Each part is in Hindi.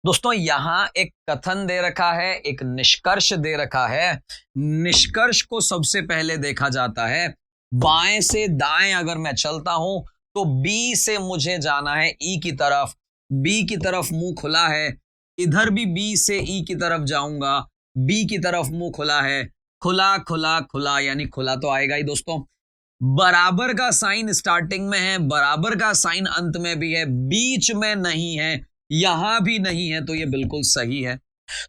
दोस्तों यहां एक कथन दे रखा है, एक निष्कर्ष दे रखा है। निष्कर्ष को सबसे पहले देखा जाता है। बाएं से दाएं अगर मैं चलता हूं तो बी से मुझे जाना है ई की तरफ। बी की तरफ मुंह खुला है, इधर भी बी से ई की तरफ जाऊंगा। बी की तरफ मुंह खुला है, खुला खुला खुला यानी खुला तो आएगा ही दोस्तों। बराबर का साइन स्टार्टिंग में है, बराबर का साइन अंत में भी है, बीच में नहीं है, यहां भी नहीं है, तो ये बिल्कुल सही है।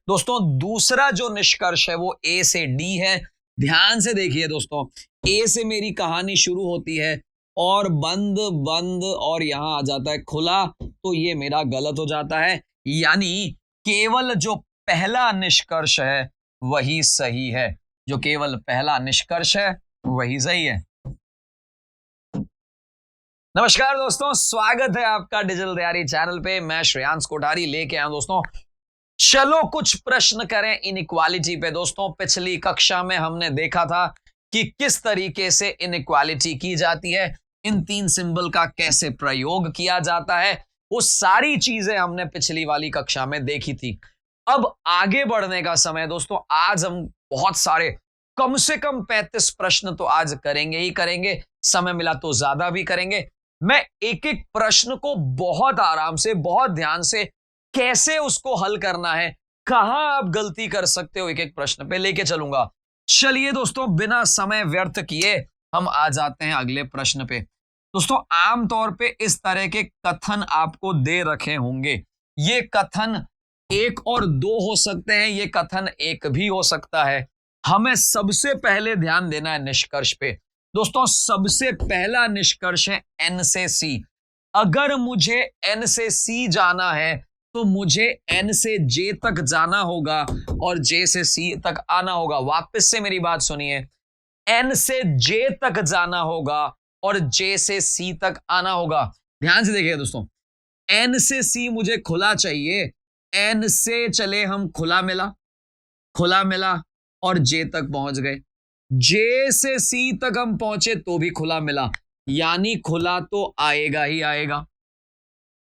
दोस्तों दूसरा जो निष्कर्ष है वो ए से डी है। ध्यान से देखिए दोस्तों, ए से मेरी कहानी शुरू होती है और बंद बंद और यहां आ जाता है खुला, तो ये मेरा गलत हो जाता है। यानी केवल जो पहला निष्कर्ष है वही सही है। जो केवल पहला निष्कर्ष है वही सही है। नमस्कार दोस्तों, स्वागत है आपका डिजिटल तैयारी चैनल पे। मैं श्रेयांश कोठारी लेके आया दोस्तों। चलो कुछ प्रश्न करें इनइक्वालिटी पे। दोस्तों पिछली कक्षा में हमने देखा था कि किस तरीके से इनइक्वालिटी की जाती है, इन तीन सिंबल का कैसे प्रयोग किया जाता है, वो सारी चीजें हमने पिछली वाली कक्षा में देखी थी। अब आगे बढ़ने का समय दोस्तों। आज हम बहुत सारे, कम से कम 35 प्रश्न तो आज करेंगे ही करेंगे, समय मिला तो ज्यादा भी करेंगे। मैं एक एक प्रश्न को बहुत आराम से, बहुत ध्यान से कैसे उसको हल करना है, कहां आप गलती कर सकते हो, एक एक प्रश्न पे लेके चलूंगा। चलिए दोस्तों बिना समय व्यर्थ किए हम आ जाते हैं अगले प्रश्न पे। दोस्तों आमतौर पे इस तरह के कथन आपको दे रखे होंगे। ये कथन एक और दो हो सकते हैं, ये कथन एक भी हो सकता है। हमें सबसे पहले ध्यान देना है निष्कर्ष पे। दोस्तों सबसे पहला निष्कर्ष है एन से सी। अगर मुझे एन से सी जाना है तो मुझे एन से जे तक जाना होगा और जे से सी तक आना होगा। वापस से मेरी बात सुनिए, एन से जे तक जाना होगा और जे से सी तक आना होगा। ध्यान से देखिए दोस्तों, एन से सी मुझे खुला चाहिए, एन से चले हम खुला मिला, खुला मिला और जे तक पहुंच गए। जे से सी तक हम पहुंचे तो भी खुला मिला, यानी खुला तो आएगा ही आएगा।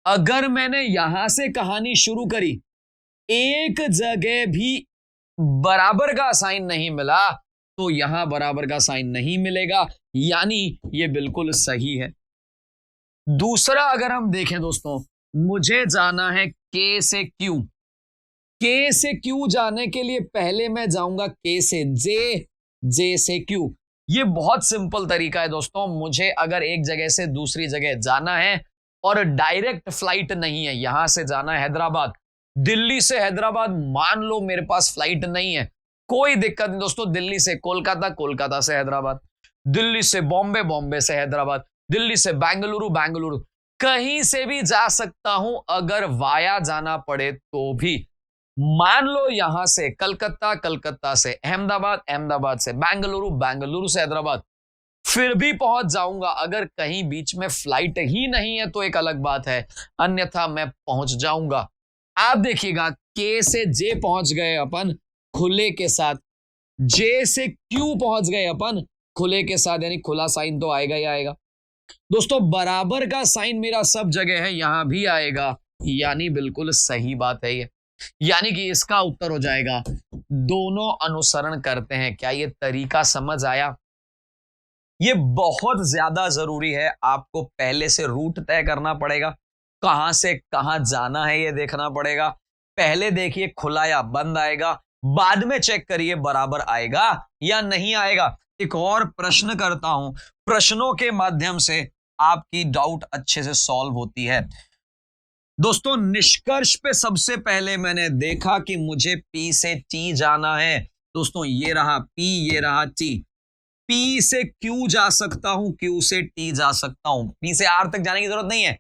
अगर मैंने यहां से कहानी शुरू करी, एक जगह भी बराबर का साइन नहीं मिला, तो यहां बराबर का साइन नहीं मिलेगा, यानी ये बिल्कुल सही है। दूसरा अगर हम देखें दोस्तों, मुझे जाना है के से क्यू। के से क्यू जाने के लिए पहले मैं जाऊंगा के से जे, जे से क्यू। ये बहुत सिंपल तरीका है दोस्तों। मुझे अगर एक जगह से दूसरी जगह जाना है और डायरेक्ट फ्लाइट नहीं है, यहां से जाना है हैदराबाद, दिल्ली से हैदराबाद मान लो मेरे पास फ्लाइट नहीं है, कोई दिक्कत नहीं दोस्तों। दिल्ली से कोलकाता, कोलकाता से हैदराबाद, दिल्ली से बॉम्बे, बॉम्बे से हैदराबाद, दिल्ली से बेंगलुरु, बेंगलुरु, कहीं से भी जा सकता हूं अगर वाया जाना पड़े तो भी। मान लो यहां से कलकत्ता, कलकत्ता से अहमदाबाद, अहमदाबाद से बेंगलुरु, बेंगलुरु से हैदराबाद, फिर भी पहुंच जाऊंगा। अगर कहीं बीच में फ्लाइट ही नहीं है तो एक अलग बात है, अन्यथा मैं पहुंच जाऊंगा। आप देखिएगा, के से जे पहुंच गए अपन खुले के साथ, जे से क्यू पहुंच गए अपन खुले के साथ, यानी खुला साइन तो आएगा ही आएगा। दोस्तों बराबर का साइन मेरा सब जगह है, यहां भी आएगा, यानी बिल्कुल सही बात है ये। यानी कि इसका उत्तर हो जाएगा दोनों अनुसरण करते हैं। क्या ये तरीका समझ आया? ये बहुत ज्यादा जरूरी है। आपको पहले से रूट तय करना पड़ेगा, कहां से कहां जाना है ये देखना पड़ेगा। पहले देखिए खुला या बंद आएगा, बाद में चेक करिए बराबर आएगा या नहीं आएगा। एक और प्रश्न करता हूं, प्रश्नों के माध्यम से आपकी डाउट अच्छे से सॉल्व होती है। दोस्तों निष्कर्ष पे सबसे पहले मैंने देखा कि मुझे पी से टी जाना है। दोस्तों ये रहा पी, ये रहा टी। पी से क्यू जा सकता हूं, क्यू से टी जा सकता हूं, पी से आर तक जाने की जरूरत नहीं है।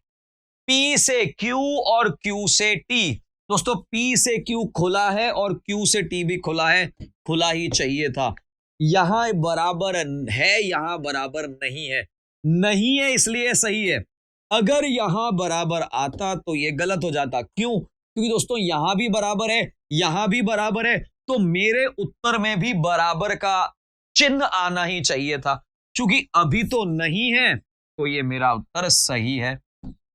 पी से क्यू और क्यू से टी। दोस्तों पी से क्यू खुला है और क्यू से टी भी खुला है, खुला ही चाहिए था। यहां बराबर है, यहां बराबर नहीं है, नहीं है इसलिए सही है। अगर यहां बराबर आता तो ये गलत हो जाता। क्यों? क्योंकि दोस्तों यहां भी बराबर है, यहां भी बराबर है, तो मेरे उत्तर में भी बराबर का चिन्ह आना ही चाहिए था। क्योंकि अभी तो नहीं है तो ये मेरा उत्तर सही है।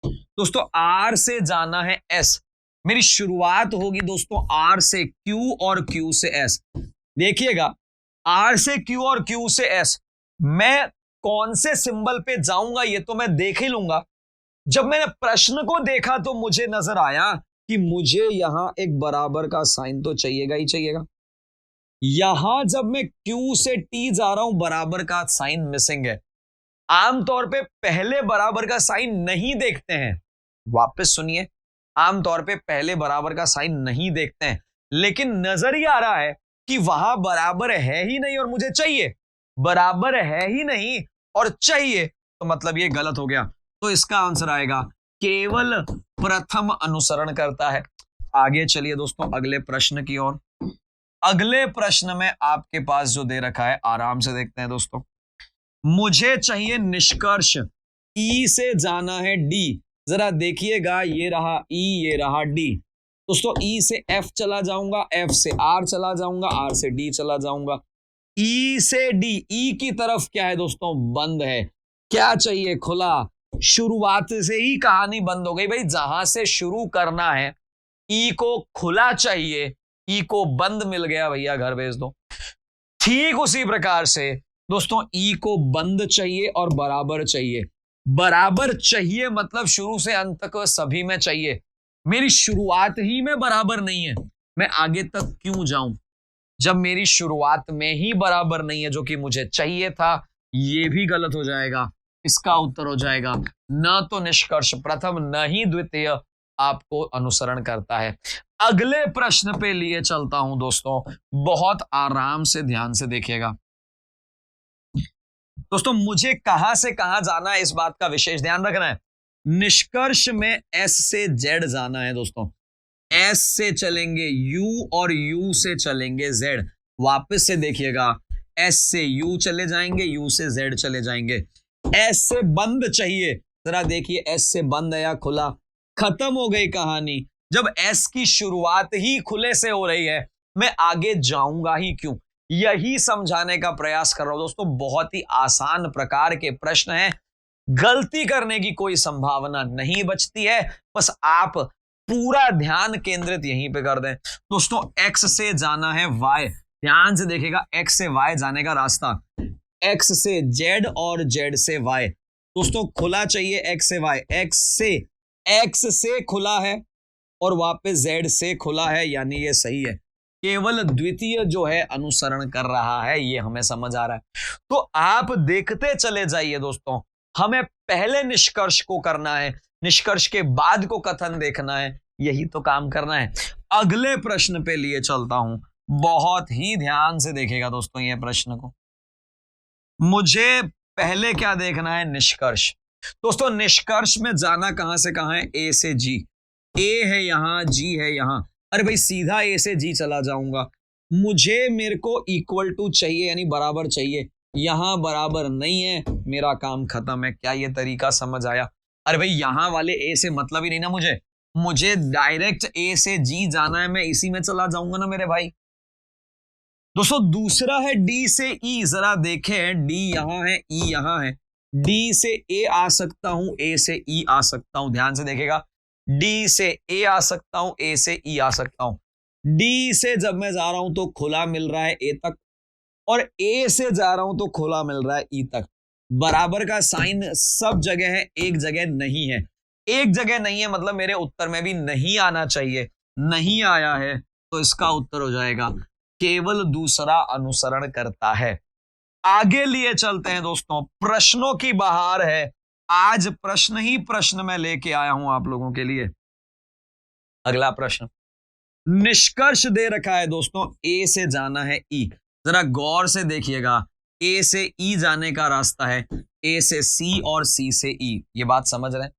दोस्तों आर से जाना है एस, मेरी शुरुआत होगी दोस्तों आर से क्यू और क्यू से एस। देखिएगा, आर से क्यू और क्यू से एस, मैं कौन से सिंबल पे जाऊंगा ये तो मैं देख ही लूंगा। जब मैंने प्रश्न को देखा तो मुझे नजर आया कि मुझे यहां एक बराबर का साइन तो चाहिएगा ही चाहिएगा। यहां जब मैं क्यू से टी जा रहा हूं, बराबर का साइन मिसिंग है। आमतौर पे पहले बराबर का साइन नहीं देखते हैं, वापस सुनिए, आमतौर पे पहले बराबर का साइन नहीं देखते हैं, लेकिन नजर ही आ रहा है कि वहां बराबर है ही नहीं और मुझे चाहिए। बराबर है ही नहीं और चाहिए, तो मतलब ये गलत हो गया। तो इसका आंसर आएगा केवल प्रथम अनुसरण करता है। आगे चलिए दोस्तों अगले प्रश्न की ओर। अगले प्रश्न में आपके पास जो दे रखा है आराम से देखते हैं दोस्तों। मुझे चाहिए निष्कर्ष, ई से जाना है डी। जरा देखिएगा, ये रहा ई, ये रहा डी। दोस्तों ई से एफ चला जाऊंगा, एफ से आर चला जाऊंगा, आर से डी चला जाऊंगा। ई से डी, ई की तरफ क्या है दोस्तों, बंद है। क्या चाहिए, खुला। शुरुआत से ही कहानी बंद हो गई भाई। जहां से शुरू करना है, ई को खुला चाहिए, ई को बंद मिल गया, भैया घर भेज दो। ठीक उसी प्रकार से दोस्तों ई को बंद चाहिए और बराबर चाहिए। बराबर चाहिए मतलब शुरू से अंत तक सभी में चाहिए। मेरी शुरुआत ही में बराबर नहीं है, मैं आगे तक क्यों जाऊं जब मेरी शुरुआत में ही बराबर नहीं है। जो कि मुझे चाहिए था, ये भी गलत हो जाएगा। इसका उत्तर हो जाएगा न तो निष्कर्ष प्रथम न ही द्वितीय आपको अनुसरण करता है। अगले प्रश्न पे लिए चलता हूं दोस्तों, बहुत आराम से ध्यान से देखिएगा। दोस्तों मुझे कहां से कहां जाना है, इस बात का विशेष ध्यान रखना है। निष्कर्ष में एस से जेड जाना है दोस्तों। एस से चलेंगे यू और यू से चलेंगे जेड। वापस से देखिएगा, एस से यू चले जाएंगे, यू से जेड चले जाएंगे। एस से बंद चाहिए, जरा देखिए एस से बंद है या खुला। खत्म हो गई कहानी। जब एस की शुरुआत ही खुले से हो रही है, मैं आगे जाऊंगा ही क्यों, यही समझाने का प्रयास कर रहा हूं दोस्तों। बहुत ही आसान प्रकार के प्रश्न हैं, गलती करने की कोई संभावना नहीं बचती है। बस आप पूरा ध्यान केंद्रित यहीं पे कर दें। दोस्तों एक्स से जाना है वाई, ध्यान से देखिएगा, एक्स से वाई जाने का रास्ता, एक्स से जेड और जेड से वाई। दोस्तों खुला चाहिए एक्स से वाई, एक्स से खुला है और वापस जेड से खुला है, यानी ये सही है। केवल द्वितीय जो है अनुसरण कर रहा है, ये हमें समझ आ रहा है। तो आप देखते चले जाइए दोस्तों, हमें पहले निष्कर्ष को करना है, निष्कर्ष के बाद को कथन देखना है, यही तो काम करना है। अगले प्रश्न पे लिए चलता हूं, बहुत ही ध्यान से देखिएगा दोस्तों ये प्रश्न को। मुझे पहले क्या देखना है, निष्कर्ष। दोस्तों निष्कर्ष में जाना कहां से कहां है, ए से जी। ए है यहां, जी है यहां। अरे भाई सीधा ए से जी चला जाऊंगा। मेरे को इक्वल टू चाहिए, यानी बराबर चाहिए। यहां बराबर नहीं है, मेरा काम खत्म है। क्या ये तरीका समझ आया? अरे भाई यहां वाले ए से मतलब ही नहीं ना, मुझे डायरेक्ट ए से जी जाना है, मैं इसी में चला जाऊंगा ना मेरे भाई। दोस्तों दूसरा है डी से ई। जरा देखें, डी यहां है, ई यहां है। डी से ए आ सकता हूं, ए से ई आ सकता हूं। ध्यान से देखेगा, डी से ए आ सकता हूं, ए से ई आ सकता हूं। डी से जब मैं जा रहा हूं तो खुला मिल रहा है ए तक, और ए से जा रहा हूं तो खुला मिल रहा है ई तक। बराबर का साइन सब जगह है, एक जगह नहीं है। एक जगह नहीं है मतलब मेरे उत्तर में भी नहीं आना चाहिए, नहीं आया है, तो इसका उत्तर हो जाएगा केवल दूसरा अनुसरण करता है। आगे लिए चलते हैं दोस्तों, प्रश्नों की बहार है। आज प्रश्न ही प्रश्न मैं लेके आया हूं आप लोगों के लिए। अगला प्रश्न, निष्कर्ष दे रखा है दोस्तों, ए से जाना है ई। जरा गौर से देखिएगा, ए से ई जाने का रास्ता है, ए से सी और सी से ई। ये बात समझ रहे हैं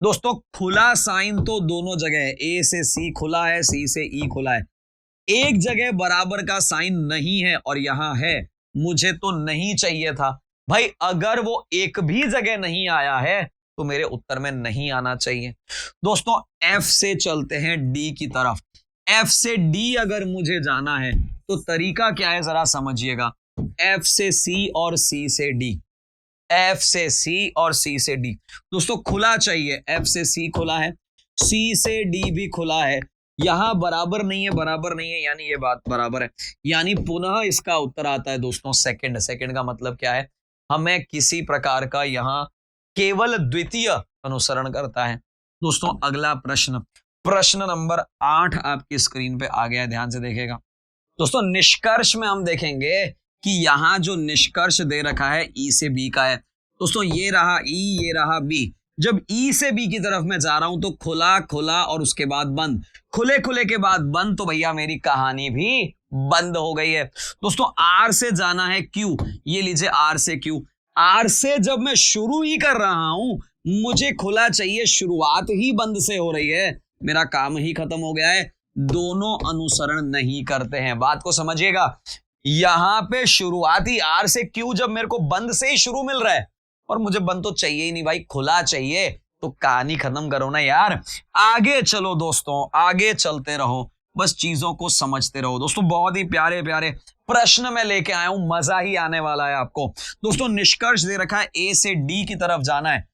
दोस्तों? खुला साइन तो दोनों जगह है, ए से सी खुला है, सी से ई खुला है। एक जगह बराबर का साइन नहीं है और यहां है, मुझे तो नहीं चाहिए था भाई। अगर वो एक भी जगह नहीं आया है तो मेरे उत्तर में नहीं आना चाहिए। दोस्तों एफ से चलते हैं डी की तरफ। एफ से डी अगर मुझे जाना है तो तरीका क्या है, जरा समझिएगा। एफ से सी और सी से डी, एफ से सी और सी से डी। दोस्तों खुला चाहिए, एफ से सी खुला है, सी से डी भी खुला है, यहां बराबर नहीं है, बराबर नहीं है, यानी ये बात बराबर है, यानी पुनः इसका उत्तर आता है दोस्तों सेकंड। सेकंड का मतलब क्या है, हमें किसी प्रकार का यहां केवल द्वितीय अनुसरण करता है। दोस्तों अगला प्रश्न, प्रश्न नंबर 8 आपकी स्क्रीन पे आ गया है, ध्यान से देखेगा। दोस्तों निष्कर्ष में हम देखेंगे कि यहां जो निष्कर्ष दे रखा है ई से बी का है। दोस्तों ये रहा ई, ये रहा बी। जब ई से बी की तरफ मैं जा रहा हूं तो खुला खुला और उसके बाद बंद, खुले खुले के बाद बंद, तो भैया मेरी कहानी भी बंद हो गई है। दोस्तों आर से जाना है क्यू, ये लीजिए आर से क्यू। आर से जब मैं शुरू ही कर रहा हूं, मुझे खुला चाहिए, शुरुआत ही बंद से हो रही है, मेरा काम ही खत्म हो गया है। दोनों अनुसरण नहीं करते हैं, बात को समझिएगा। यहां पे शुरुआती आर से क्यू जब मेरे को बंद से ही शुरू मिल रहा है और मुझे बंद तो चाहिए ही नहीं भाई, खुला चाहिए, तो कहानी खत्म करो ना यार। आगे चलो दोस्तों, आगे चलते रहो, बस चीजों को समझते रहो। दोस्तों बहुत ही प्यारे प्यारे प्रश्न मैं लेके आया हूं, मजा ही आने वाला है आपको। दोस्तों निष्कर्ष दे रखा है ए से डी की तरफ जाना है,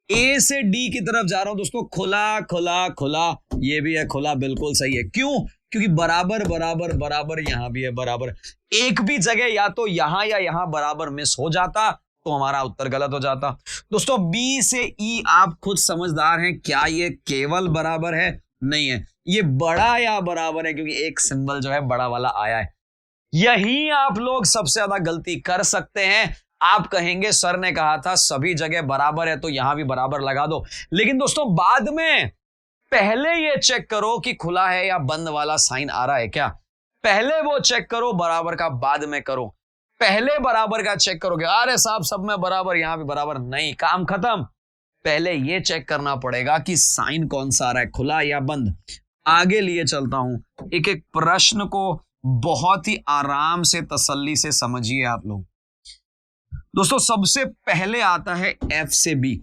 ए से डी की तरफ जा रहा हूं दोस्तों, खुला खुला खुला, ये भी है खुला, बिल्कुल सही है। क्यों? क्योंकि बराबर बराबर बराबर, यहां भी है बराबर। एक भी जगह या तो यहां या यहां बराबर मिस हो जाता तो हमारा उत्तर गलत हो जाता। दोस्तों बी से ई, आप खुद समझदार हैं, क्या ये केवल बराबर है? नहीं है, ये बड़ा या बराबर है, क्योंकि एक सिंबल जो है बड़ा वाला आया है। यही आप लोग सबसे ज्यादा गलती कर सकते हैं। आप कहेंगे सर ने कहा था सभी जगह बराबर है तो यहां भी बराबर लगा दो, लेकिन दोस्तों बाद में पहले ये चेक करो कि खुला है या बंद वाला साइन आ रहा है क्या। पहले वो चेक करो, बराबर का बाद में करो। पहले बराबर का चेक करोगे, अरे साहब सब में बराबर, यहां भी बराबर, नहीं, काम खत्म। पहले ये चेक करना पड़ेगा कि साइन कौन सा आ रहा है, खुला या बंद। आगे लिए चलता हूं, एक एक प्रश्न को बहुत ही आराम से तसल्ली से समझिए आप लोग। दोस्तों सबसे पहले आता है एफ से बी।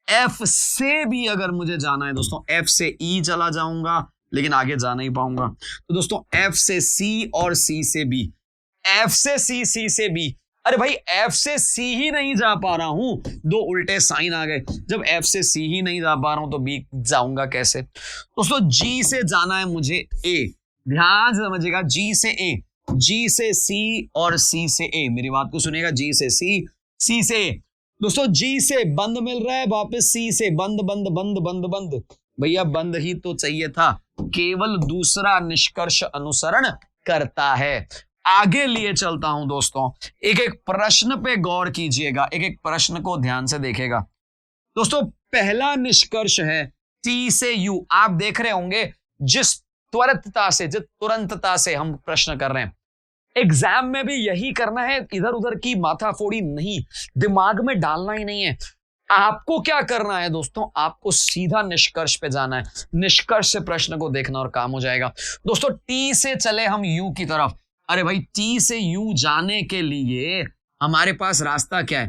एफ से बी अगर मुझे जाना है दोस्तों, एफ से ई चला जाऊंगा लेकिन आगे जा नहीं पाऊंगा। तो दोस्तों एफ से सी और सी से बी, एफ से सी, सी से बी। अरे भाई एफ से सी ही नहीं जा पा रहा हूं, दो उल्टे साइन आ गए। जब एफ से सी ही नहीं जा पा रहा हूं तो बी जाऊंगा कैसे? दोस्तों जी से जाना है मुझे ए, ध्यान से समझिएगा, जी से ए, जी से सी और सी से ए, मेरी बात को सुनिएगा, जी से सी, सी से ए। दोस्तों जी से बंद मिल रहा है, वापस सी से बंद बंद बंद बंद बंद, भैया बंद ही तो चाहिए था, केवल दूसरा निष्कर्ष अनुसरण करता है। आगे लिए चलता हूं दोस्तों, एक एक प्रश्न पे गौर कीजिएगा, एक एक प्रश्न को ध्यान से देखेगा। दोस्तों पहला निष्कर्ष है टी से यू। आप देख रहे होंगे जिस त्वरितता से, जिस तुरंतता से हम प्रश्न कर रहे हैं, एग्जाम में भी यही करना है, इधर उधर की माथाफोड़ी नहीं, दिमाग में डालना ही नहीं है। आपको क्या करना है दोस्तों, आपको सीधा निष्कर्ष पे जाना है, निष्कर्ष से प्रश्न को देखना और काम हो जाएगा। दोस्तों टी से चले हम यू की तरफ। अरे भाई टी से यू जाने के लिए हमारे पास रास्ता क्या है?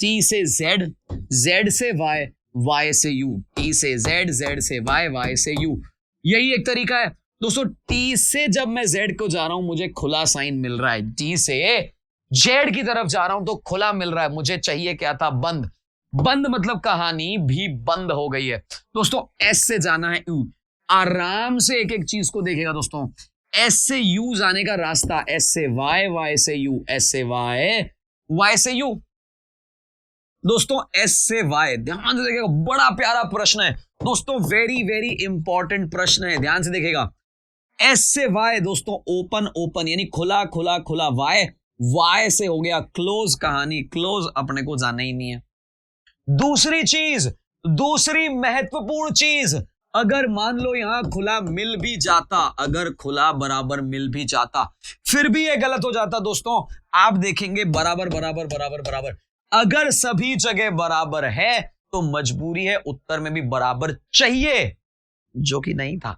टी से जेड, जेड से वाई, वाई से यू, टी से जेड, जेड से वाई, वाई से यू, यही एक तरीका है। दोस्तों टी से जब मैं जेड को जा रहा हूं मुझे खुला साइन मिल रहा है, टी से जेड की तरफ जा रहा हूं तो खुला मिल रहा है, मुझे चाहिए क्या था? बंद। बंद मतलब कहानी भी बंद हो गई है। दोस्तों एस से जाना है यू, आराम से एक एक चीज को देखेगा दोस्तों। एस से यू जाने का रास्ता, एस से वाई, वाई से यू, एस से वाई, वाई से यू। दोस्तों एस से वाई, ध्यान से देखिएगा, बड़ा प्यारा प्रश्न है दोस्तों, वेरी वेरी इंपॉर्टेंट प्रश्न है, ध्यान से देखिएगा। एस से वाई दोस्तों ओपन ओपन, यानी खुला खुला खुला, वाई, वाई से हो गया क्लोज, कहानी क्लोज, अपने को जाना ही नहीं है। दूसरी चीज, दूसरी महत्वपूर्ण चीज, अगर मान लो यहां खुला मिल भी जाता, अगर खुला बराबर मिल भी जाता, फिर भी ये गलत हो जाता दोस्तों। आप देखेंगे बराबर बराबर बराबर बराबर, अगर सभी जगह बराबर है तो मजबूरी है उत्तर में भी बराबर चाहिए, जो कि नहीं था।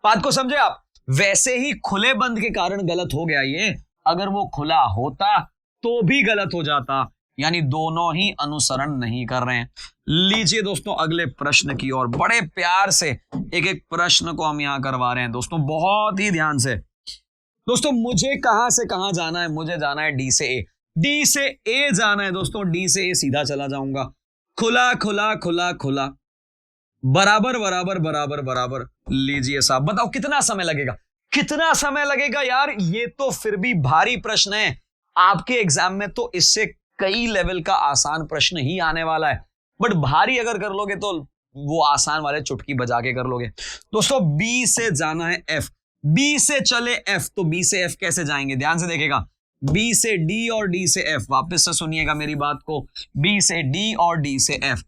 बात को समझे आप? वैसे ही खुले बंद के कारण गलत हो गया ये, अगर वो खुला होता तो भी गलत हो जाता, यानी दोनों ही अनुसरण नहीं कर रहे हैं। लीजिए दोस्तों अगले प्रश्न की ओर, बड़े प्यार से एक एक प्रश्न को हम यहां करवा रहे हैं दोस्तों, बहुत ही ध्यान से। दोस्तों मुझे कहां से कहां जाना है? मुझे जाना है डी से ए, डी से ए जाना है दोस्तों, डी से ए सीधा चला जाऊंगा, खुला खुला खुला खुला, बराबर बराबर बराबर बराबर। लीजिए साहब, बताओ कितना समय लगेगा, कितना समय लगेगा यार। ये तो फिर भी भारी प्रश्न है, आपके एग्जाम में तो इससे कई लेवल का आसान प्रश्न ही आने वाला है, बट भारी अगर कर लोगे तो वो आसान वाले चुटकी बजा के कर लोगे। दोस्तों बी से जाना है एफ, बी से चले एफ, तो बी से एफ कैसे जाएंगे, ध्यान से देखेगा। बी से डी और डी से एफ, वापस से सुनिएगा मेरी बात को, बी से डी और डी से एफ।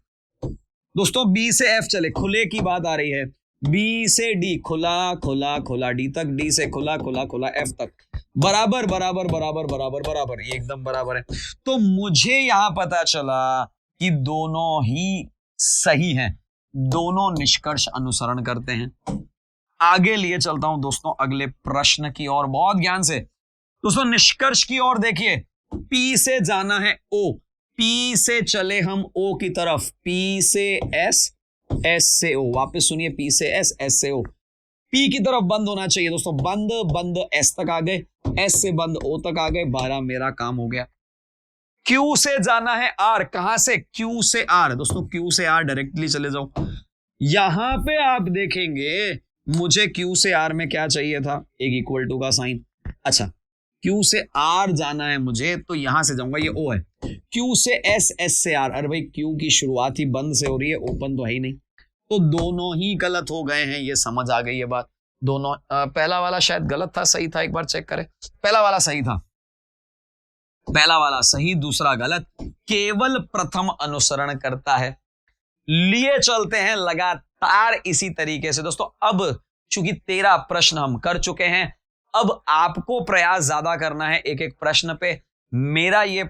दोस्तों बी से एफ चले, खुले की बात आ रही है, बी से डी खुला खुला खुला, डी तक, डी से खुला खुला खुला एफ तक, बराबर बराबर बराबर बराबर बराबर, ये एकदम बराबर है। तो मुझे यहां पता चला कि दोनों ही सही हैं, दोनों निष्कर्ष अनुसरण करते हैं। आगे लिए चलता हूं दोस्तों अगले प्रश्न की ओर, बहुत ज्ञान से। दोस्तों निष्कर्ष की ओर देखिए, पी से जाना है ओ, पी से चले हम ओ की तरफ, पी से एस, एस से ओ, वापस सुनिए, पी से एस, एस से ओ, पी की तरफ बंद होना चाहिए दोस्तों, बंद बंद, एस तक आ गए, एस से बंद ओ तक आ गए, 12 मेरा काम हो गया। क्यू से जाना है आर, कहां से, क्यू से आर, दोस्तों क्यू से आर डायरेक्टली चले जाओ। यहां पे आप देखेंगे मुझे क्यू से आर में क्या चाहिए था, एक इक्वल टू का साइन। अच्छा, क्यू से आर जाना है मुझे, तो यहां से जाऊंगा, ये ओ है। क्यू से एस, एस से आर, अरे भाई क्यू की शुरुआत ही बंद से हो रही है, ओपन तो है ही नहीं, तो दोनों ही गलत हो गए हैं, ये समझ आ गई ये बात। दोनों पहला वाला शायद गलत था, सही था, एक बार चेक करें। पहला वाला सही था, पहला वाला सही, दूसरा गलत, केवल प्रथम अनुसरण करता है। लिए चलते हैं लगातार इसी तरीके से दोस्तों। अब चूंकि 13 प्रश्न हम कर चुके हैं, अब आपको प्रयास ज्यादा करना है एक एक प्रश्न पे। मेरा ये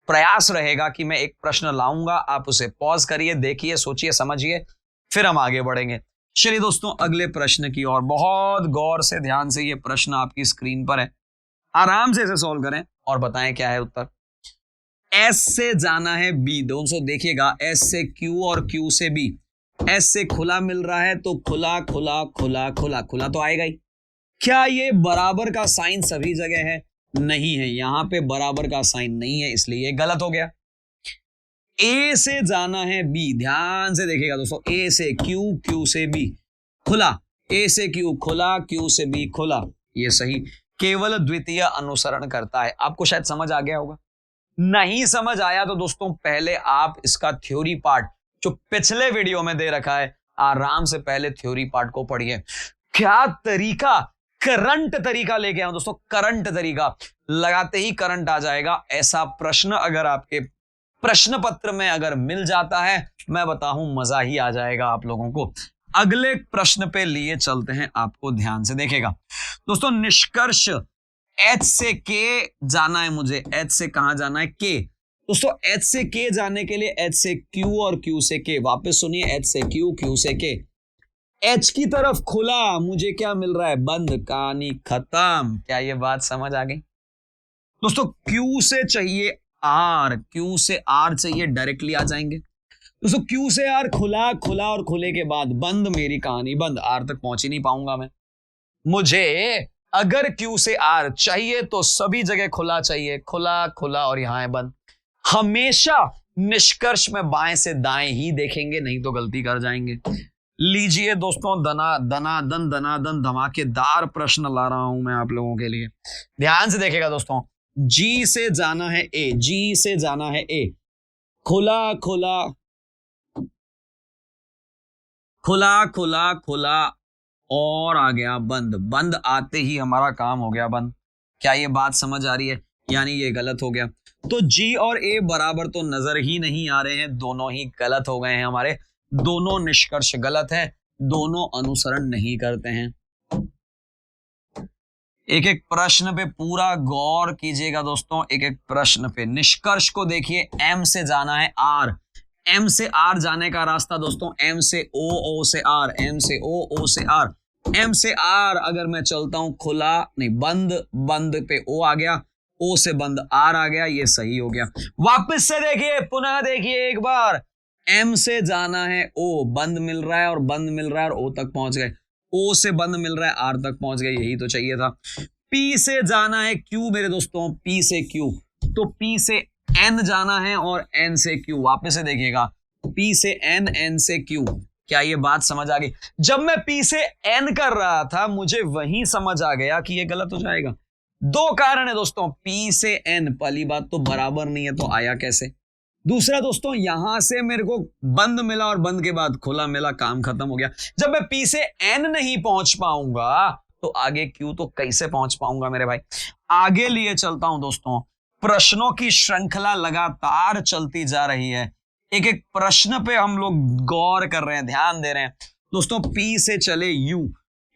प्रयास रहेगा कि मैं एक प्रश्न लाऊंगा, आप उसे पॉज करिए, देखिए, सोचिए, समझिए, फिर हम आगे बढ़ेंगे। चलिए दोस्तों अगले प्रश्न की ओर, बहुत गौर से ध्यान से, ये प्रश्न आपकी स्क्रीन पर है, आराम से इसे सॉल्व करें और बताएं क्या है उत्तर। एस से जाना है बी, दोस्तों देखिएगा, एस से क्यू और क्यू से बी, एस से खुला मिल रहा है तो खुला खुला खुला खुला खुला तो आएगा ही। क्या ये बराबर का साइन सभी जगह है, नहीं है, यहां पे बराबर का साइन नहीं है, इसलिए ये गलत हो गया। ए से जाना है बी, ध्यान से देखिएगा दोस्तों, ए से क्यू, क्यू से बी, खुला, ए से क्यू खुला, क्यू से बी खुला, ये सही, केवल द्वितीय अनुसरण करता है। आपको शायद समझ आ गया होगा, नहीं समझ आया तो दोस्तों पहले आप इसका थ्योरी पार्ट जो पिछले वीडियो में दे रखा है, आराम से पहले थ्योरी पार्ट को पढ़िए। क्या तरीका, करंट तरीका लेके आऊं दोस्तों, करंट तरीका, लगाते ही करंट आ जाएगा। ऐसा प्रश्न अगर आपके प्रश्न पत्र में अगर मिल जाता है, मैं बताऊं मजा ही आ जाएगा आप लोगों को। अगले प्रश्न पे लिए चलते हैं, आपको ध्यान से देखेगा दोस्तों। निष्कर्ष, एच से के जाना है मुझे, एच से कहां जाना है, के, दोस्तों एच से के जाने के लिए एच से क्यू और क्यू से के, वापस सुनिए, एच से क्यू, क्यू से के, एच की तरफ खुला, मुझे क्या मिल रहा है, बंद, कहानी खत्म। क्या ये बात समझ आ गई दोस्तों? क्यू से चाहिए आर, क्यू से आर चाहिए, डायरेक्टली आ जाएंगे दोस्तों। क्यू से आर खुला, खुला और खुले के बाद बंद, मेरी कहानी बंद, आर तक पहुंच ही नहीं पाऊंगा मैं। मुझे अगर क्यू से आर चाहिए तो सभी जगह खुला चाहिए, खुला खुला और यहां है बंद। हमेशा निष्कर्ष में बाएं से दाएं ही देखेंगे, नहीं तो गलती कर जाएंगे। लीजिए दोस्तों, दनादन धमाकेदार प्रश्न ला रहा हूं मैं आप लोगों के लिए, ध्यान से देखेगा दोस्तों। जी से जाना है ए, जी से जाना है ए, खुला खुला खुला खुला खुला और आ गया बंद, बंद आते ही हमारा काम हो गया बंद। क्या ये बात समझ आ रही है? यानी ये गलत हो गया। तो जी और ए बराबर तो नजर ही नहीं आ रहे हैं, दोनों ही गलत हो गए हैं हमारे, दोनों निष्कर्ष गलत है, दोनों अनुसरण नहीं करते हैं। एक एक प्रश्न पे पूरा गौर कीजिएगा दोस्तों, एक एक प्रश्न पे। निष्कर्ष को देखिए, एम से जाना है आर, एम से आर जाने का रास्ता दोस्तों, एम से ओ, ओ से आर, एम से ओ, ओ से आर, एम से आर अगर मैं चलता हूं, खुला नहीं बंद, बंद पे ओ आ गया, ओ से बंद आर आ गया, ये सही हो गया। वापस से देखिए, पुनः देखिए एक बार, एम से जाना है ओ, बंद मिल रहा है और बंद मिल रहा है और ओ तक पहुंच गए, ओ से बंद मिल रहा है, आर तक पहुंच गए, यही तो चाहिए था। पी से जाना है क्यू मेरे दोस्तों, पी से क्यू, तो पी से एन जाना है और एन से क्यू, वापस से देखिएगा, पी से एन, एन से क्यू, क्या ये बात समझ आ गई? जब मैं P से N कर रहा था मुझे वहीं समझ आ गया कि ये गलत हो जाएगा। दो कारण है दोस्तों, P से N, पहली बात तो बराबर नहीं है तो आया कैसे। दूसरा दोस्तों, यहां से मेरे को बंद मिला और बंद के बाद खुला मिला, काम खत्म हो गया। जब मैं P से N नहीं पहुंच पाऊंगा तो आगे Q तो कैसे पहुंच पाऊंगा मेरे भाई। आगे लिए चलता हूं दोस्तों, प्रश्नों की श्रृंखला लगातार चलती जा रही है, एक एक प्रश्न पे हम लोग गौर कर रहे हैं, ध्यान दे रहे हैं दोस्तों। P से चले U,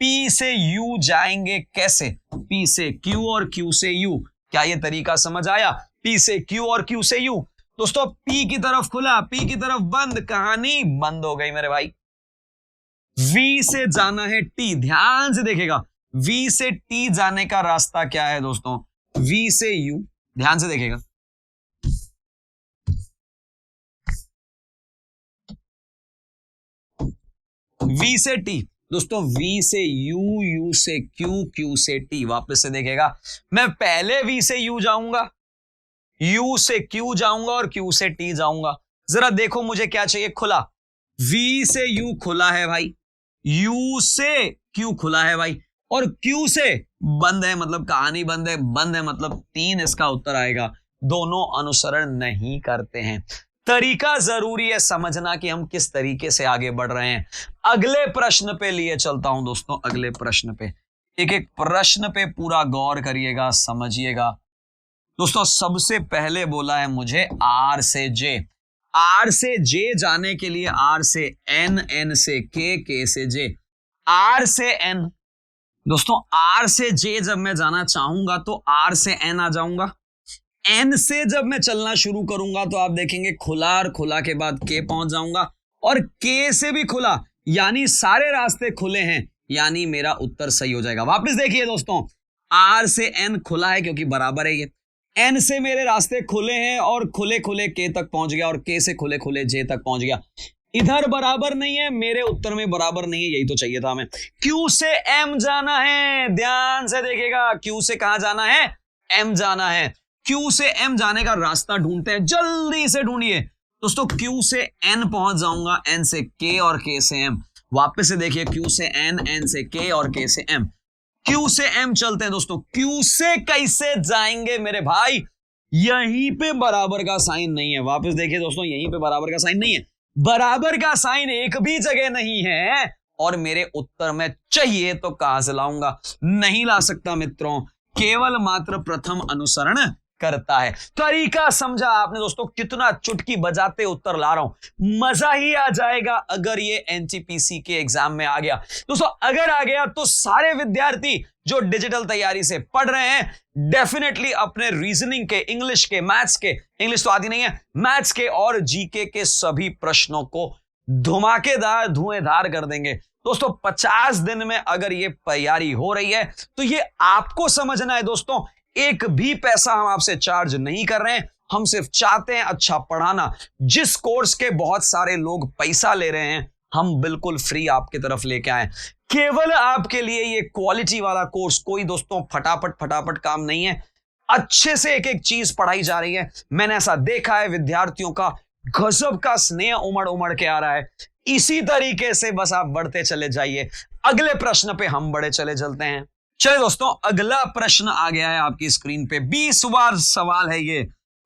P से U जाएंगे कैसे, P से Q और Q से U, क्या ये तरीका समझ आया? P से Q और Q से U दोस्तों, P की तरफ खुला, P की तरफ बंद, कहानी बंद हो गई मेरे भाई। V से जाना है T, ध्यान से देखिएगा, V से T जाने का रास्ता क्या है दोस्तों, V से U, ध्यान से देखिएगा, V से T दोस्तों, V से U, U से Q, Q से T, वापस से देखिएगा, मैं पहले V से U जाऊंगा, U से Q जाऊंगा और Q से T जाऊंगा। जरा देखो मुझे क्या चाहिए, खुला, V से U खुला है भाई, U से Q खुला है भाई, और Q से बंद है, मतलब कहानी बंद है, बंद है मतलब 3 इसका उत्तर आएगा। दोनों अनुसरण नहीं करते हैं। तरीका जरूरी है समझना कि हम किस तरीके से आगे बढ़ रहे हैं। अगले प्रश्न पे लिए चलता हूं दोस्तों, अगले प्रश्न पे, एक एक प्रश्न पे पूरा गौर करिएगा, समझिएगा दोस्तों। सबसे पहले बोला है मुझे R से J, R से J जाने के लिए R से N, N से K, K से J, R से N दोस्तों, R से J जब मैं जाना चाहूंगा तो R से N आ जाऊंगा। N से जब मैं चलना शुरू करूंगा तो आप देखेंगे खुला, और खुला के बाद K पहुंच जाऊंगा, और K से भी खुला, यानी सारे रास्ते खुले हैं, यानी मेरा उत्तर सही हो जाएगा। वापस देखिए दोस्तों, R से N खुला है क्योंकि बराबर है ये, N से मेरे रास्ते खुले हैं और खुले खुले K तक पहुंच गया, और K से खुले खुले J तक पहुंच गया। इधर बराबर नहीं है, मेरे उत्तर में बराबर नहीं है, यही तो चाहिए था हमें। Q से M जाना है, ध्यान से देखिएगा, Q से कहां जाना है, M जाना है। Q से M जाने का रास्ता ढूंढते हैं, जल्दी से ढूंढिए दोस्तों। Q से N पहुंच जाऊंगा, N से K और K से M। वापस से देखिए, Q से N, N से K और K से M। Q से M चलते हैं दोस्तों, Q से कैसे जाएंगे मेरे भाई, यहीं पे बराबर का साइन नहीं है। वापस देखिए दोस्तों, यहीं पे बराबर का साइन नहीं है, बराबर का साइन एक भी जगह नहीं है, और मेरे उत्तर में चाहिए तो कहां से लाऊंगा, नहीं ला सकता मित्रों, केवल मात्र प्रथम अनुसरण करता है। तरीका समझा आपने दोस्तों, कितना चुटकी बजाते उत्तर ला रहा हूं, मजा ही आ जाएगा अगर ये एनटीपीसी के एग्जाम में आ गया दोस्तों। अगर आ गया तो सारे विद्यार्थी जो डिजिटल तैयारी से पढ़ रहे हैं डेफिनेटली अपने रीजनिंग के, इंग्लिश के, मैथ्स के, इंग्लिश तो आती नहीं है, मैथ्स के और जीके के सभी प्रश्नों को धमाकेदार, धुएंधार कर देंगे दोस्तों। 50 दिन में अगर ये तैयारी हो रही है तो ये आपको समझना है दोस्तों, एक भी पैसा हम आपसे चार्ज नहीं कर रहे हैं, हम सिर्फ चाहते हैं अच्छा पढ़ाना। जिस कोर्स के बहुत सारे लोग पैसा ले रहे हैं, हम बिल्कुल फ्री आपके तरफ लेके आए, केवल आपके लिए ये क्वालिटी वाला कोर्स। कोई दोस्तों फटाफट काम नहीं है, अच्छे से एक एक चीज पढ़ाई जा रही है। मैंने ऐसा देखा है, विद्यार्थियों का गजब का स्नेह उमड़ उमड़ के आ रहा है। इसी तरीके से बस आप बढ़ते चले जाइए। अगले प्रश्न पे हम बढ़े चले चलते हैं। चलिए दोस्तों, अगला प्रश्न आ गया है आपकी स्क्रीन पे, 20वां सवाल है ये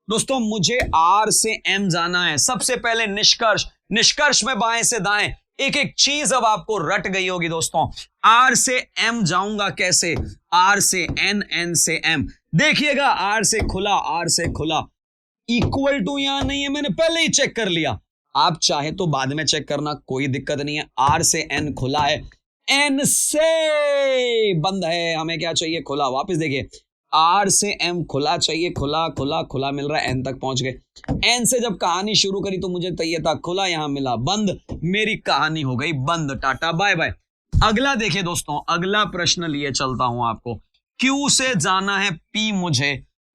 दोस्तों। मुझे R से M जाना है। सबसे पहले निष्कर्ष में बाएं से दाएं एक एक चीज अब आपको रट गई होगी दोस्तों। R से M जाऊंगा कैसे, R से N, N से M। देखिएगा, R से खुला, R से खुला, इक्वल टू यहां नहीं है, मैंने पहले ही चेक कर लिया। आप चाहे तो बाद में चेक करना, कोई दिक्कत नहीं है। R से N खुला है, N से बंद है, हमें क्या चाहिए, खुला। वापस देखिए, R से M खुला चाहिए, खुला खुला खुला मिल रहा है, N तक पहुंच गए। N से जब कहानी शुरू करी तो मुझे चाहिए था खुला, यहां मिला बंद, मेरी कहानी हो गई बंद, टाटा बाय बाय। अगला देखिए दोस्तों, अगला प्रश्न लिए चलता हूं आपको। Q से जाना है P मुझे,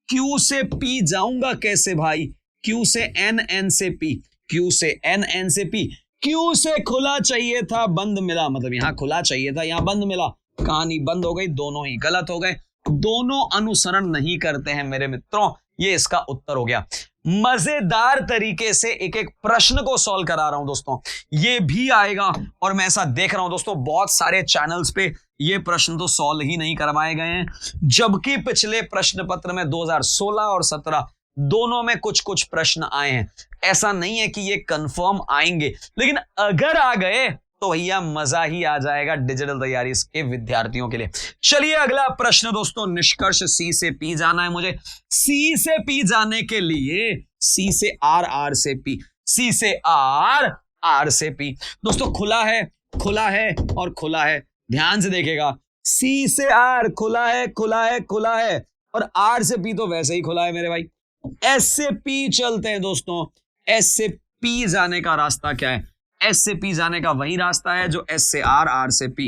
Q से P जाऊंगा कैसे भाई, Q से N, N से P, Q से N, N से P। Q से खुला चाहिए था, बंद मिला, मतलब यहां खुला चाहिए था, यहां बंद मिला, कहानी बंद हो गई। दोनों ही गलत हो गए, दोनों अनुसरण नहीं करते हैं मेरे मित्रों, ये इसका उत्तर हो गया। मजेदार तरीके से एक एक प्रश्न को सॉल्व करा रहा हूं दोस्तों, ये भी आएगा। और मैं ऐसा देख रहा हूं दोस्तों, बहुत सारे चैनल्स पे ये प्रश्न तो सॉल्व ही नहीं करवाए गए हैं, जबकि पिछले प्रश्न पत्र में 2016 और 17 दोनों में कुछ कुछ प्रश्न आए हैं। ऐसा नहीं है कि ये कंफर्म आएंगे, लेकिन अगर आ गए तो भैया मजा ही आ जाएगा डिजिटल तैयारी के विद्यार्थियों के लिए। चलिए अगला प्रश्न दोस्तों, निष्कर्ष सी से पी जाना है मुझे। सी से पी जाने के लिए सी से आर, आर से पी, सी से आर, आर से पी। दोस्तों खुला है, खुला है और खुला है, ध्यान से देखिएगा। सी से आर खुला है, खुला है, खुला है, और आर से पी तो वैसे ही खुला है मेरे भाई। एस से पी चलते हैं दोस्तों। एस से पी जाने का रास्ता क्या है? एस से पी जाने का वही रास्ता है जो एस से आर, आर से पी,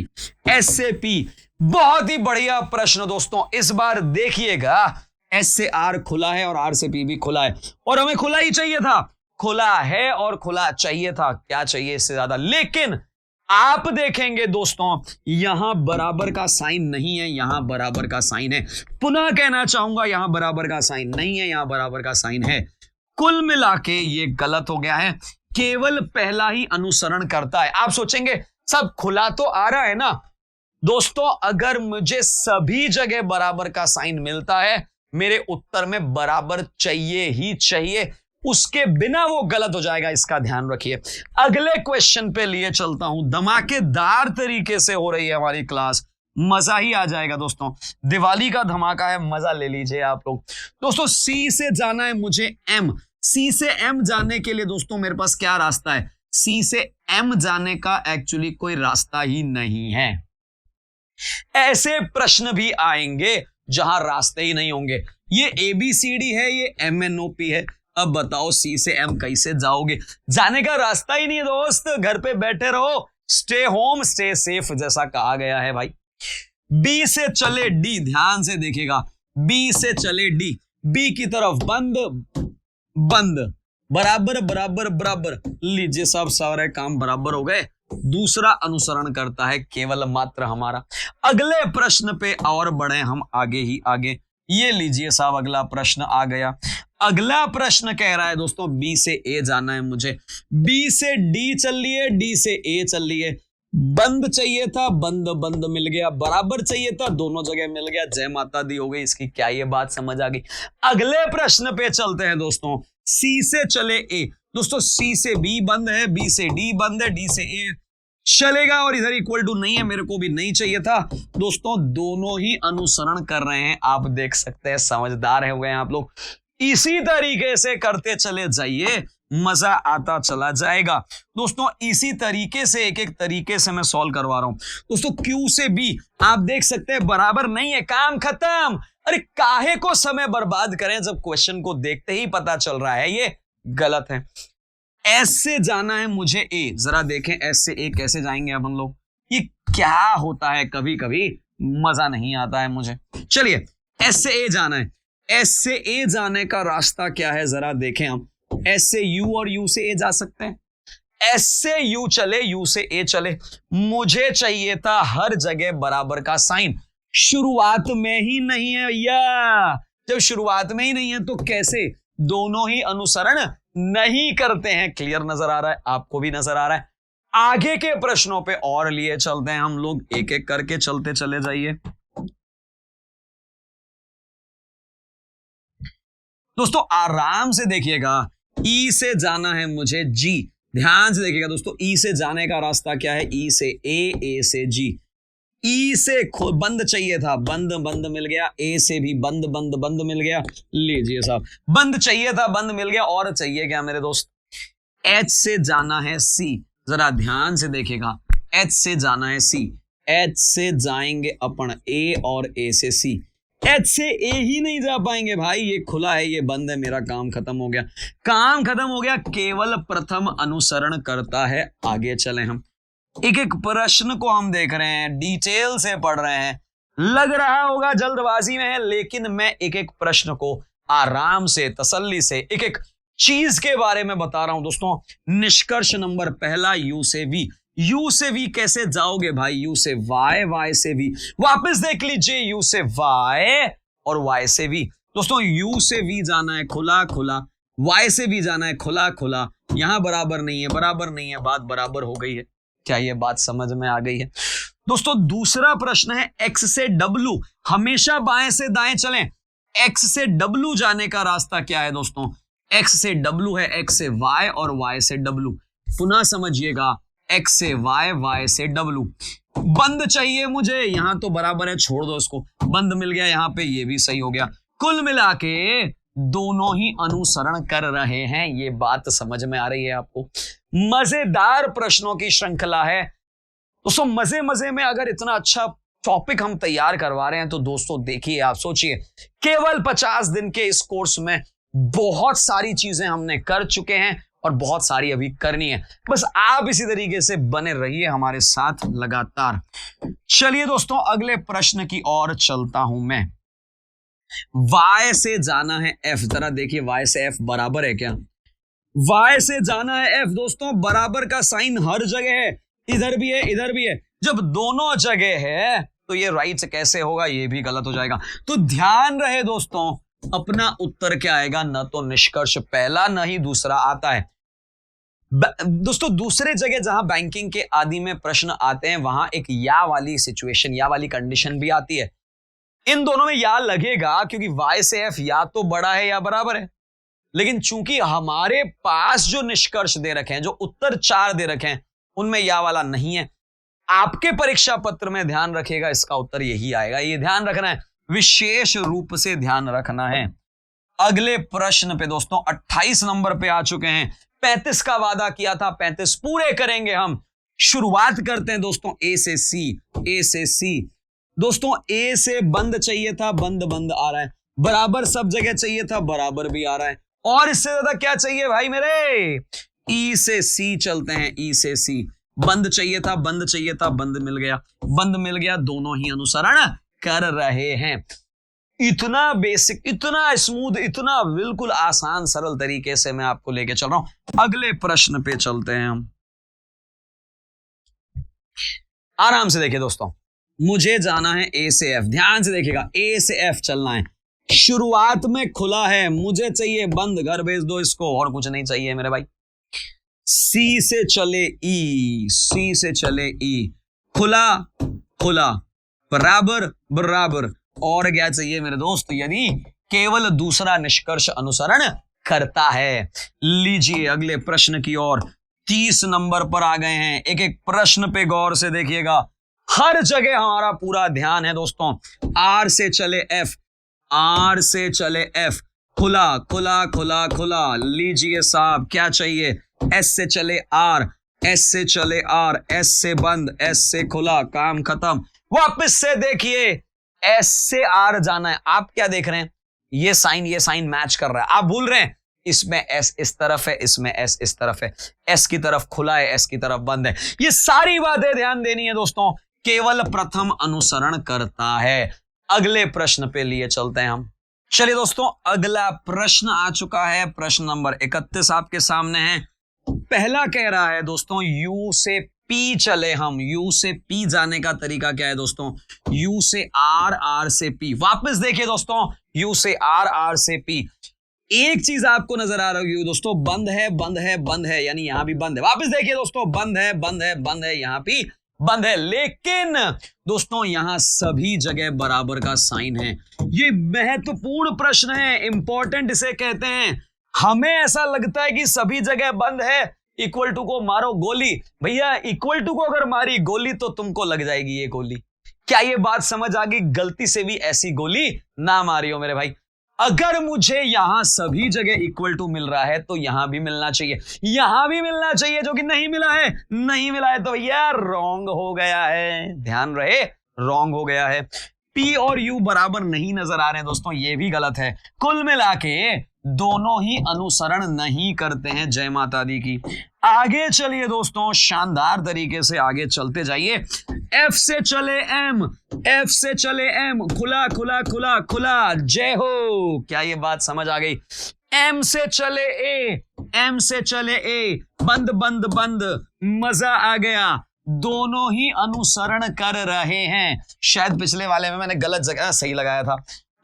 एस से पी। बहुत ही बढ़िया प्रश्न दोस्तों, इस बार देखिएगा। एस से आर खुला है और आर से पी भी खुला है, और हमें खुला ही चाहिए था। खुला है और खुला चाहिए था, क्या चाहिए इससे ज्यादा। लेकिन आप देखेंगे दोस्तों, यहां बराबर का साइन नहीं है, यहां बराबर का साइन है। पुनः कहना चाहूंगा, यहां बराबर का साइन नहीं है, यहां बराबर का साइन है। कुल मिला के ये गलत हो गया है, केवल पहला ही अनुसरण करता है। आप सोचेंगे सब खुला तो आ रहा है ना दोस्तों, अगर मुझे सभी जगह बराबर का साइन मिलता है, मेरे उत्तर में बराबर चाहिए ही चाहिए, उसके बिना वो गलत हो जाएगा, इसका ध्यान रखिए। अगले क्वेश्चन पे लिए चलता हूं। धमाकेदार तरीके से हो रही है हमारी क्लास, मजा ही आ जाएगा दोस्तों, दिवाली का धमाका है, मजा ले लीजिए आप लोग। दोस्तों सी से जाना है मुझे एम। सी से एम जाने के लिए दोस्तों मेरे पास क्या रास्ता है? सी से एम जाने का एक्चुअली कोई रास्ता ही नहीं है। ऐसे प्रश्न भी आएंगे जहां रास्ते ही नहीं होंगे। ये ABCD है, ये MNOP है। अब बताओ सी से एम कैसे जाओगे? जाने का रास्ता ही नहीं है दोस्त, घर पे बैठे रहो, स्टे होम स्टे सेफ जैसा कहा गया है भाई। बी से चले डी, ध्यान से देखिएगा। बी से चले डी, बी की तरफ बंद बंद, बराबर बराबर बराबर, लीजिए सब सारे काम बराबर हो गए। दूसरा अनुसरण करता है केवल मात्र हमारा। अगले प्रश्न पे और बढ़े हम आगे ही आगे। ये लीजिए साहब, अगला प्रश्न आ गया। अगला प्रश्न कह रहा है दोस्तों, बी से ए जाना है मुझे। बी से डी चल लिए, डी से ए चल लिए। बंद चाहिए था, बंद बंद मिल गया। बराबर चाहिए था, दोनों जगह मिल गया। जय माता दी हो गई इसकी, क्या ये बात समझ आ गई? अगले प्रश्न पे चलते हैं दोस्तों। सी से चले ए, दोस्तों सी से बी बंद है, बी से डी बंद है, डी से ए चलेगा, और इधर इक्वल टू नहीं है, मेरे को भी नहीं चाहिए था। दोस्तों दोनों ही अनुसरण कर रहे हैं, आप देख सकते हैं, समझदार है हुए हैं आप लोग। इसी तरीके से करते चले जाइए, मजा आता चला जाएगा दोस्तों। इसी तरीके से एक एक तरीके से मैं सॉल्व करवा रहा हूं दोस्तों। क्यू से बी आप देख सकते हैं बराबर नहीं है, काम खत्म। अरे काहे को समय बर्बाद करें जब क्वेश्चन को देखते ही पता चल रहा है ये गलत है। एस से जाना है मुझे ए, जरा देखें एस से ए कैसे जाएंगे अब हम लोग। ये क्या होता है, कभी कभी मजा नहीं आता है मुझे। चलिए एस से ए जाना है। एस से ए जाने का रास्ता क्या है जरा देखें हम। एस से यू और यू से ए जा सकते हैं। एस से यू चले, यू से ए चले। मुझे चाहिए था हर जगह बराबर का साइन, शुरुआत में ही नहीं है भैया। जब शुरुआत में ही नहीं है तो कैसे? दोनों ही अनुसरण नहीं करते हैं। क्लियर नजर आ रहा है? आपको भी नजर आ रहा है? आगे के प्रश्नों पे और लिए चलते हैं हम लोग, एक एक करके चलते चले जाइए दोस्तों। आराम से देखिएगा। ई से जाना है मुझे जी, ध्यान से देखिएगा दोस्तों। ई से जाने का रास्ता क्या है? ई से ए से जी। ई से बंद चाहिए था, बंद बंद मिल गया। ए से भी बंद बंद बंद मिल गया। लीजिए साहब, बंद चाहिए था, बंद मिल गया। और चाहिए क्या मेरे दोस्त? एच से जाना है सी, जरा ध्यान से देखिएगा। एच से जाना है सी, एच से जाएंगे अपन ए और ए से सी। एच से ए ही नहीं जा पाएंगे भाई, ये खुला है, ये बंद है, मेरा काम खत्म हो गया। काम खत्म हो गया, केवल प्रथम अनुसरण करता है। आगे चले हम, एक एक प्रश्न को हम देख रहे हैं, डिटेल से पढ़ रहे हैं। लग रहा होगा जल्दबाजी में है, लेकिन मैं एक एक प्रश्न को आराम से, तसल्ली से, एक एक चीज के बारे में बता रहा हूं दोस्तों। निष्कर्ष नंबर पहला, यू से वी। यू से वी कैसे जाओगे भाई? यू से वाई, वाई से वी। वापस देख लीजिए, यू से वाई और वाई से वी। दोस्तों यू से वी जाना है खुला खुला, y से भी जाना है खुला खुला, यहां बराबर नहीं है, बात बराबर हो गई है। क्या ये बात समझ में आ गई है दोस्तों? दूसरा प्रश्न है x से w, हमेशा बाएं से दाएं चलें। x से w जाने का रास्ता क्या है दोस्तों? x से w है x से y और y से w। पुनः समझिएगा, x से y, y से w। बंद चाहिए मुझे, यहां तो बराबर है, छोड़ दो इसको, बंद मिल गया यहां पे, ये भी सही हो गया। कुल मिला के दोनों ही अनुसरण कर रहे हैं। ये बात समझ में आ रही है आपको? मजेदार प्रश्नों की श्रृंखला है दोस्तों। मजे मजे में अगर इतना अच्छा टॉपिक हम तैयार करवा रहे हैं तो दोस्तों देखिए, आप सोचिए, केवल 50 दिन के इस कोर्स में बहुत सारी चीजें हमने कर चुके हैं और बहुत सारी अभी करनी है। बस आप इसी तरीके से बने रहिए हमारे साथ लगातार। चलिए दोस्तों, अगले प्रश्न की ओर चलता हूं मैं। y से जाना है f, जरा देखिए y से f बराबर है क्या? y से जाना है f दोस्तों, बराबर का साइन हर जगह है, इधर भी है इधर भी है। जब दोनों जगह है तो ये राइट कैसे होगा? ये भी गलत हो जाएगा। तो ध्यान रहे दोस्तों, अपना उत्तर क्या आएगा? न तो निष्कर्ष पहला न ही दूसरा आता है। दोस्तों दूसरे जगह जहां बैंकिंग के आदि में प्रश्न आते हैं वहां एक या वाली सिचुएशन, या वाली कंडीशन भी आती है। इन दोनों में या लगेगा क्योंकि y से f या तो बड़ा है या बराबर है। लेकिन चूंकि हमारे पास जो निष्कर्ष दे रखे हैं, जो उत्तर 4 दे रखे हैं, उनमें या वाला नहीं है। आपके परीक्षा पत्र में ध्यान रखिएगा, इसका उत्तर यही आएगा। ये ध्यान रखना है, विशेष रूप से ध्यान रखना है। अगले प्रश्न पे दोस्तों 28 नंबर पे आ चुके हैं। 35 का वादा किया था, 35 पूरे करेंगे हम। शुरुआत करते हैं दोस्तों ए से सी। ए से सी दोस्तों, ए से बंद चाहिए था, बंद बंद आ रहा है। बराबर सब जगह चाहिए था, बराबर भी आ रहा है। और इससे ज्यादा क्या चाहिए भाई मेरे? ई से सी चलते हैं। ई से सी, बंद चाहिए था, बंद चाहिए था, बंद मिल गया, बंद मिल गया। दोनों ही अनुसरण कर रहे हैं। इतना बेसिक, इतना स्मूथ, इतना बिल्कुल आसान सरल तरीके से मैं आपको लेके चल रहा हूं। अगले प्रश्न पे चलते हैं हम। आराम से देखिए दोस्तों, मुझे जाना है ए से एफ। ध्यान से देखिएगा, ए से एफ चलना है। शुरुआत में खुला है, मुझे चाहिए बंद, घर भेज दो इसको, और कुछ नहीं चाहिए मेरे भाई। सी से चले ई, सी से चले ई, खुला खुला, बराबर बराबर, और क्या चाहिए मेरे दोस्त? यदि केवल दूसरा निष्कर्ष अनुसरण करता है। लीजिए अगले प्रश्न की ओर। 30 नंबर पर आ गए हैं। एक एक प्रश्न पे गौर से देखिएगा, हर जगह हमारा पूरा ध्यान है दोस्तों। आर से चले एफ, आर से चले एफ, खुला खुला खुला खुला। लीजिए साहब, क्या चाहिए? एस से चले आर, एस से चले आर, एस से बंद, एस से खुला, काम खत्म। वापस से देखिए, एस से आर जाना है। आप क्या देख रहे हैं? ये साइन मैच कर रहा है। आप भूल रहे हैं इसमें एस इस तरफ है, इसमें एस इस तरफ है। एस की तरफ खुला है, एस की तरफ बंद है। ये सारी बातें ध्यान देनी है दोस्तों। केवल प्रथम अनुसरण करता है। अगले प्रश्न पे लिए चलते हैं हम। चलिए दोस्तों, अगला प्रश्न आ चुका है। प्रश्न नंबर 31 आपके सामने है। पहला कह रहा है दोस्तों, यू से पी चले हम। यू से पी जाने का तरीका क्या है दोस्तों? यू से आर, आर से पी। वापस देखिए दोस्तों, यू से आर, आर से पी। एक चीज आपको नजर आ रही है दोस्तों, बंद है बंद है बंद है, यानी यहां भी बंद है। वापस देखिए दोस्तों, बंद है बंद है बंद है, यहां भी बंद है। लेकिन दोस्तों यहां सभी जगह बराबर का साइन है। ये महत्वपूर्ण प्रश्न है, इंपॉर्टेंट इसे कहते हैं। हमें ऐसा लगता है कि सभी जगह बंद है, इक्वल टू को मारो गोली। भैया इक्वल टू को अगर मारी गोली तो तुमको लग जाएगी ये गोली। क्या ये बात समझ आ गई? गलती से भी ऐसी गोली ना मारी हो मेरे भाई। अगर मुझे यहां सभी जगह इक्वल टू मिल रहा है तो यहां भी मिलना चाहिए, यहां भी मिलना चाहिए, जो कि नहीं मिला है। नहीं मिला है तो भैया रॉन्ग हो गया है। ध्यान रहे, रॉन्ग हो गया है। पी और यू बराबर नहीं नजर आ रहे हैं दोस्तों, ये भी गलत है। कुल मिला के दोनों ही अनुसरण नहीं करते हैं। जय माता दी की। आगे चलिए दोस्तों, शानदार तरीके से आगे चलते जाइए। एफ से चले एम, एफ से चले एम, खुला खुला खुला खुला, जय हो। क्या ये बात समझ आ गई? एम से चले ए, एम से चले ए, बंद बंद बंद, मजा आ गया। दोनों ही अनुसरण कर रहे हैं। शायद पिछले वाले में मैंने गलत जगह सही लगाया था।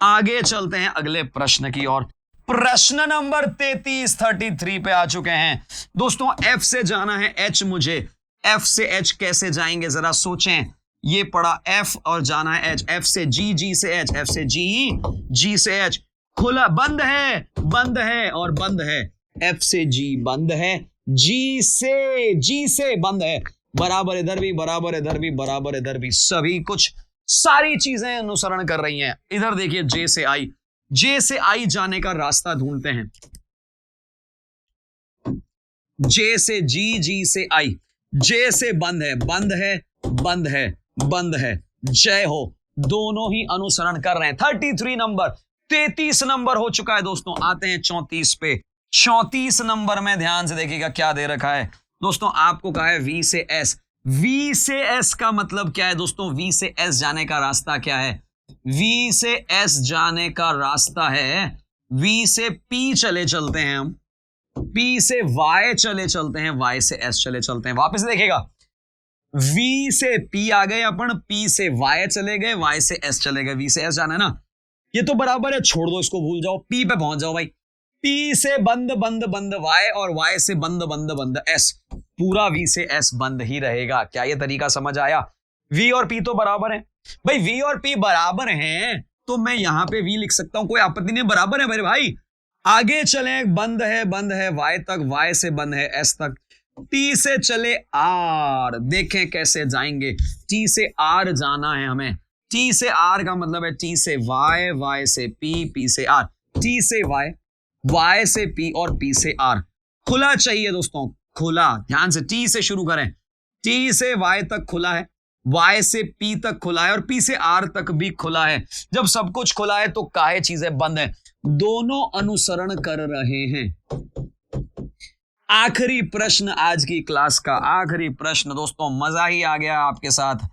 आगे चलते हैं अगले प्रश्न की ओर। प्रश्न नंबर 33 पे आ चुके हैं दोस्तों। एफ से जाना है एच, मुझे एफ से एच कैसे जाएंगे जरा सोचें। ये पड़ा एफ और जाना है एच, एफ से जी, जी से एच, एफ से जी, जी से एच, खुला बंद है और बंद है। एफ से जी बंद है, जी से बंद है, बराबर इधर भी, बराबर इधर भी, बराबर इधर भी, सभी कुछ सारी चीजें अनुसरण कर रही हैं। इधर देखिए जे से आई, जे से आई जाने का रास्ता ढूंढते हैं। जे से जी, जी से आई, जे से बंद है, बंद है, बंद है, बंद है, जय हो, दोनों ही अनुसरण कर रहे हैं। 33 नंबर, 33 नंबर हो चुका है दोस्तों। आते हैं 34 पे। 34 नंबर में ध्यान से देखिएगा क्या दे रखा है दोस्तों। आपको कहा है वी से एस, वी से एस का मतलब क्या है दोस्तों? वी से एस जाने का रास्ता क्या है? वी से एस जाने का रास्ता है, वी से पी चले चलते हैं हम, पी से वाई चले चलते हैं, वाई से एस चले चलते हैं। वापस देखिएगा, वी से पी आ गए अपन, पी से वाई चले गए, वाई से एस चले गए। वी से एस जाना है ना, ये तो बराबर है, छोड़ दो इसको, भूल जाओ, पी पे पहुंच जाओ भाई। पी से बंद बंद बंद वाई और वाई से बंद बंद बंद एस, पूरा वी से एस बंद ही रहेगा। क्या ये तरीका समझ आया? वी और पी तो बराबर है भाई, वी और पी बराबर हैं तो मैं यहां पे वी लिख सकता हूं, कोई आपत्ति नहीं, बराबर है मेरे भाई। आगे चले, बंद है वाई तक, वाई से बंद है एस तक, टी से चले आर, देखें कैसे जाएंगे। टी से आर जाना है हमें, टी से आर का मतलब है टी से वाई, वाई से पी, पी से आर, टी से वाई, वाई से पी और पी से आर। खुला चाहिए दोस्तों, खुला, ध्यान से, टी से शुरू करें, टी से वाई तक खुला है, वाई से पी तक खुला है और पी से आर तक भी खुला है। जब सब कुछ खुला है तो काहे चीजें बंद है? दोनों अनुसरण कर रहे हैं। आखिरी प्रश्न आज की क्लास का, आखिरी प्रश्न दोस्तों, मजा ही आ गया आपके साथ।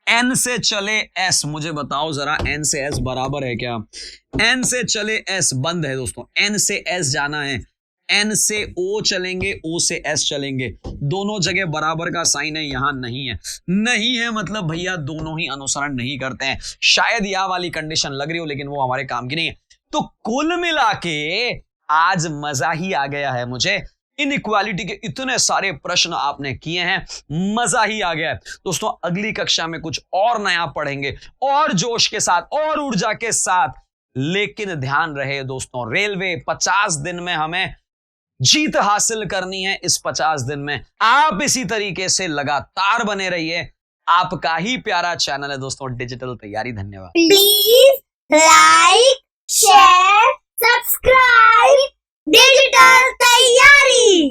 एन से चले एस, मुझे बताओ जरा, एन से एस बराबर है क्या? एन से चले एस बंद है दोस्तों, एन से एस जाना है, एन से ओ चलेंगे, ओ से एस चलेंगे, दोनों जगह बराबर का साइन है, यहां नहीं है। नहीं है मतलब भैया दोनों ही अनुसरण नहीं करते हैं। शायद यह वाली कंडीशन लग रही हो लेकिन वो हमारे काम की नहीं है। तो कुल मिला के आज मजा ही आ गया है मुझे। इनइक्वालिटी के इतने सारे प्रश्न आपने किए हैं, मजा ही आ गया है दोस्तों। अगली कक्षा में कुछ और नया पढ़ेंगे, और जोश के साथ और ऊर्जा के साथ। लेकिन ध्यान रहे दोस्तों, रेलवे 50 दिन में हमें जीत हासिल करनी है। इस 50 दिन में आप इसी तरीके से लगातार बने रहिए। आपका ही प्यारा चैनल है दोस्तों डिजिटल तैयारी। धन्यवाद। Please like, share, subscribe digital तैयारी।